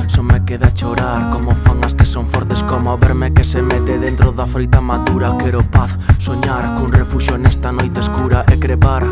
só me queda chorar. Como fangas que son fortes, como verme que se mete dentro da froita madura. Quero paz, soñar cun refuxio nesta noite escura e crevar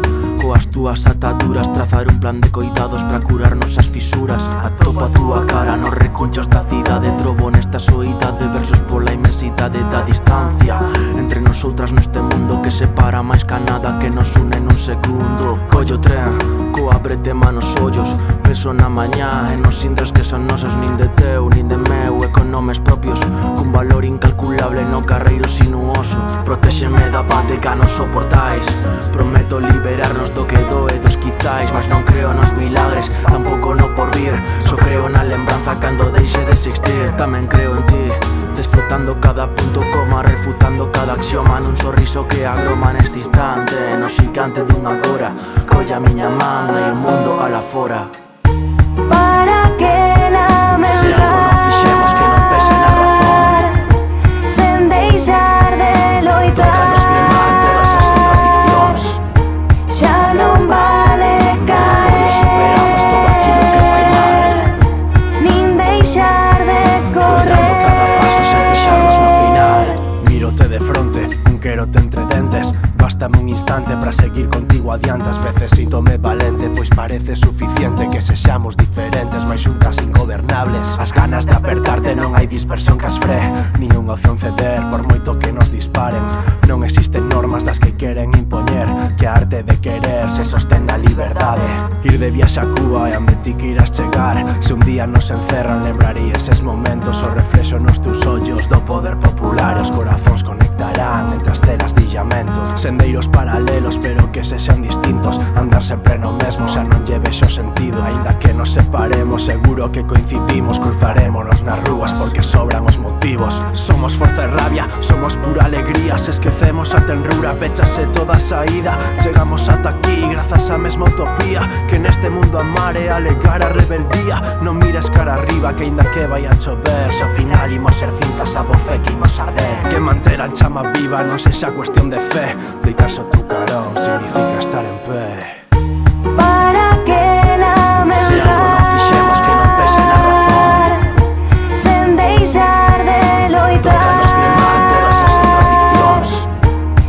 coas túas ataduras, trazar un plan de coidados para curarnos as fisuras. Atopa a túa cara nos recunchos da cidade, trobo nesta soidade versos pola inmensidade da distancia entre nosotras neste mundo que separa máis ca nada, que nos une nun segundo. Collo tren, coa brete manos ollos, penso na mañá e nos sintos que son nosos, nin de teu, nin de meu, e con nomes propios, cun valor incalculable no carreiro sinuoso. Protéxeme da pate que non soportais, prometo liberarnos do que doe dos quizáis, mas non creo nos milagres, tampouco no porvir, só creo na lembranza cando deixe de existir. Tamén creo en ti, desfrutando cada punto coma, refutando cada axioma nun sorriso que agroma neste instante, no xigante dunha agora. Colla a miña man e o mundo a la fora. Para que lamentar, se algo non fixemos que non pese na razón, sen deixar de loitar, tócanos firmar todas as tradicións. xa non vale Cando superamos todo aquilo que fai mal, nin deixar de collando cada paso sen fixarnos no final. Mírote de fronte, un querote entre dentes. Bástame un instante para seguir contigo adiante. Ás veces síntome valente, pois parece suficiente que sexamos diferentes, mais xuntas ingobernables. As ganas de apertarte, non hai dispersión que as fre, nin unha opción ceder, por moito que nos disparen. Non existen normas das que queren impoñer, que a arte de querer se sostén na liberdade. Ir de viaxe a Cuba e onde ti que irás chegar, se un día nos encerran lembraría eses momentos, o reflexo nos teus ollos do poder popular, e os corazóns conectarán entre as celas de illamento. Sendeiros paralelos pero que se sean distintos, andar sempre no mesmo xa non lle vexo sentido. Aínda que nos separemos, seguro que coincidimos, cruzarémonos nas rúas porque sobran os motivos. Somos forza e rabia, somos pura alegría, se esquecemos a tenrura, pechase toda a saída. Chegamos ata aquí grazas á mesma utopía, que neste mundo amar é alegar a rebeldía. Non mires cara arriba que aínda que vai a chover, se ao final imos ser cinzas a voce que imos arder. Que manter a chama viva non sexa cuestión de fe, deitarse o tu carón significa estar en pé. para que lamentar, se algo non fixemos que non pese na razón, sen deixar de loitar, tócanos firmar todas as tradicións.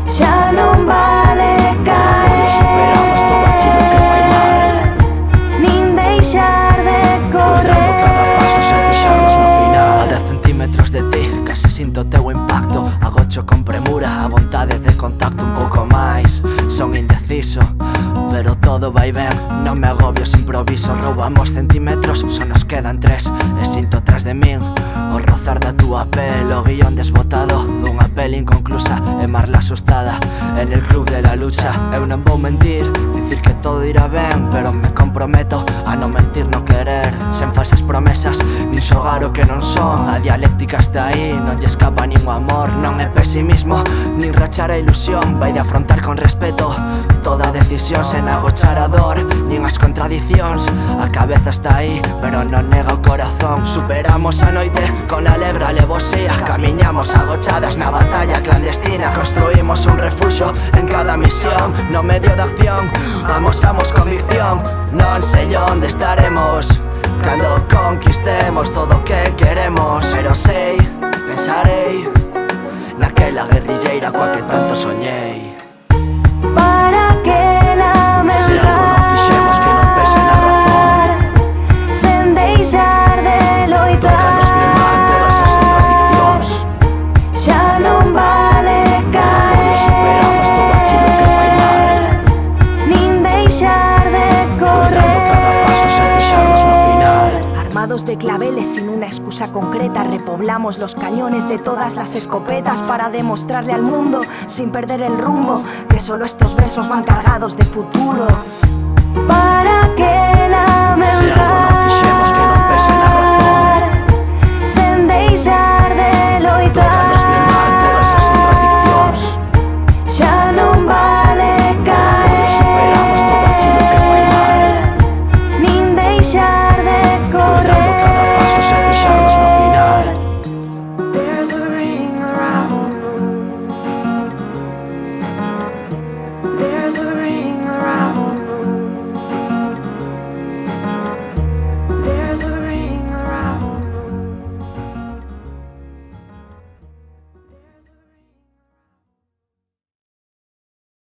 xa non vale Cando superamos todo aquilo que fai mal, nin deixar de collando cada paso sen fixarnos no final. A 10 centímetros de ti, case sinto teu impacto, agocho con premura a vontade de contacto un pouco máis. Son indeciso, pero todo vai ben, non me agobio se improviso. Roubamos centímetros, só nos quedan 3, e sinto tras de min o rozar da túa pel, o guión desbotado dunha pel inconclusa e Marla asustada en el club de la lucha. Eu non vou mentir, dicir que todo irá ben, pero me comprometo a non mentir no querer, sen falsas promesas, nin xogar o que non son. A dialéctica está aí, non lle escapa nin o amor. Non é pesimismo, nin rachar a ilusión, vai de afrontar con respeto toda decisión, sen agochar a dor, nin as contradicións. A cabeza está aí, pero non nega o corazón. Superamos a noite con a lebre alevosía, camiñamos agochadas na batalla clandestina, construímos un refuxo en cada misión, no medio da acción amosamos convicción. Non sei onde estaremos cando conquistemos todo o que queremos, pero sei, pensarei naquela guerrilleira coa que tanto soñei. para que Se algo non fixemos que non pese na razón, sen deixar de loitar, tócanos firmar todas as tradicións. xa non vale Cando superamos todo aquilo que fai mal, nin deixar de collando cada paso sen fixarnos no final. Armados de claveles sin una excusa concreta, repoblamos los cañones de todas las escopetas para demostrarle al mundo, sin perder el rumbo, que solo estos versos van cargados de futuro.